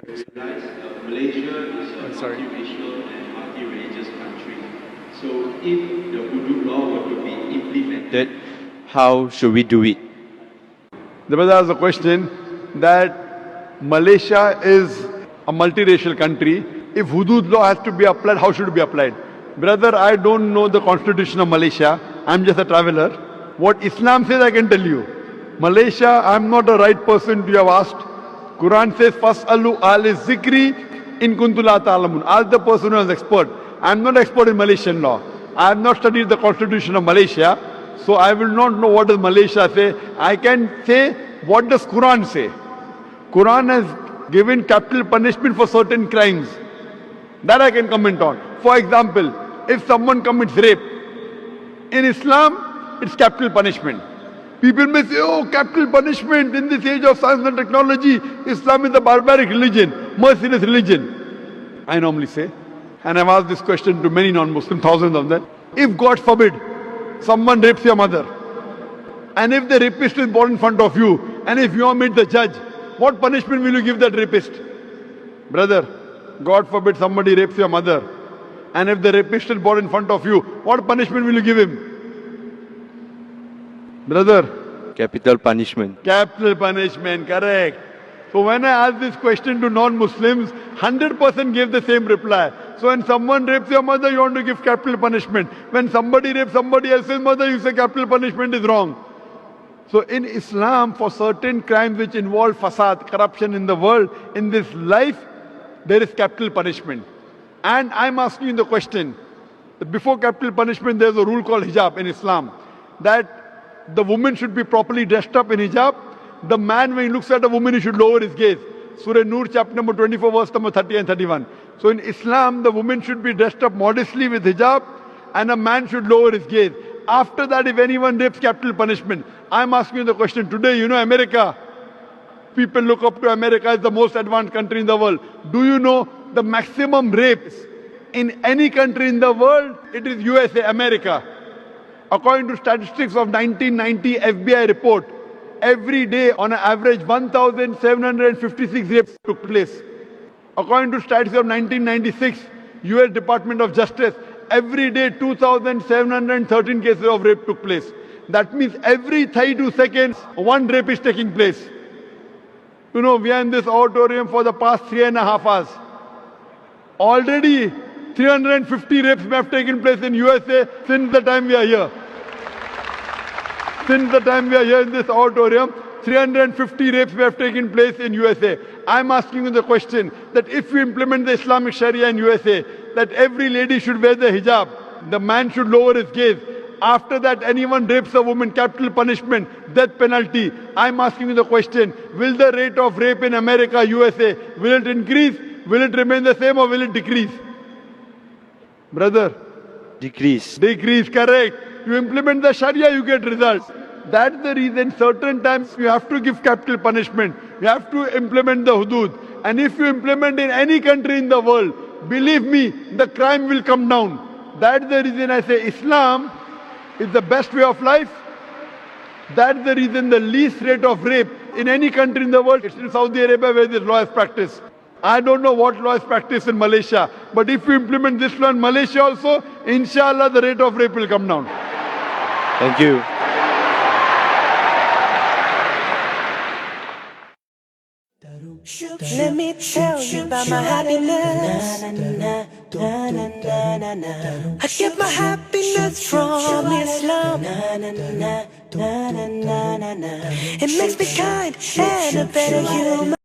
Realize Malaysia is a Sorry. multiracial and multi-religious country. So if the hudud law were to be implemented, how should we do it? The brother asked a question that Malaysia is a multiracial country. If hudud law has to be applied, how should it be applied? Brother, I don't know the constitution of Malaysia. I'm just a traveler. What Islam says, I can tell you. Malaysia, I'm not the right person to have asked. Quran says, Fas'alu ahli zikri in kuntum la ta'lamun. Ask the person who is expert. I'm not expert in Malaysian law. I have not studied the constitution of Malaysia. So I will not know what does Malaysia say. I can say, what does Quran say? Quran has given capital punishment for certain crimes. That I can comment on. For example, if someone commits rape, in Islam, it's capital punishment. People may say, oh, capital punishment in this age of science and technology, Islam is a barbaric religion, merciless religion. I normally say, and I've asked this question to many non-Muslims, thousands of them. If God forbid, someone rapes your mother, and if the rapist is brought in front of you, and if you are made the judge, what punishment will you give that rapist? Brother, God forbid somebody rapes your mother, and if the rapist is brought in front of you, what punishment will you give him? Brother, Capital punishment. capital punishment, correct. So when I ask this question to non-Muslims, 100% gave the same reply. So when someone rapes your mother, you want to give capital punishment. When somebody rapes somebody else's mother, you say capital punishment is wrong. So in Islam, for certain crimes which involve fasad, corruption in the world, in this life, there is capital punishment. And I'm asking you the question, that before capital punishment, there's a rule called hijab in Islam, that the woman should be properly dressed up in hijab. The man, when he looks at a woman, he should lower his gaze. Surah Nur, chapter number 24, verse number 30 and 31. So in Islam, the woman should be dressed up modestly with hijab, and a man should lower his gaze. After that, if anyone rapes, capital punishment. I'm asking you the question today, you know America. People look up to America as the most advanced country in the world. Do you know the maximum rapes in any country in the world? It is USA, America. According to statistics of 1990 FBI report, every day on an average 1,756 rapes took place. According to statistics of 1996 US Department of Justice, every day 2,713 cases of rape took place. That means every 32 seconds, one rape is taking place. You know, we are in this auditorium for the past 3.5 hours. Already 350 rapes may have taken place in USA since the time we are here. Since the time we are here in this auditorium, 350 rapes may have taken place in USA. I'm asking you the question that if we implement the Islamic Sharia in USA, that every lady should wear the hijab, the man should lower his gaze. After that, anyone rapes a woman, capital punishment, death penalty. I'm asking you the question, will the rate of rape in America, USA, will it increase? Will it remain the same or will it decrease? Brother? Decrease. Decrease, correct. You implement the Sharia, you get results. That's the reason certain times you have to give capital punishment. You have to implement the hudud. And if you implement in any country in the world, believe me, the crime will come down. That's the reason I say Islam is the best way of life. That's the reason the least rate of rape in any country in the world, it's in Saudi Arabia where this law is practiced. I don't know what law is practiced in Malaysia, but if you implement this law in Malaysia also, inshallah the rate of rape will come down. Thank you. Let me tell you about my happiness. I get my happiness from Islam. It makes me kind and a better human.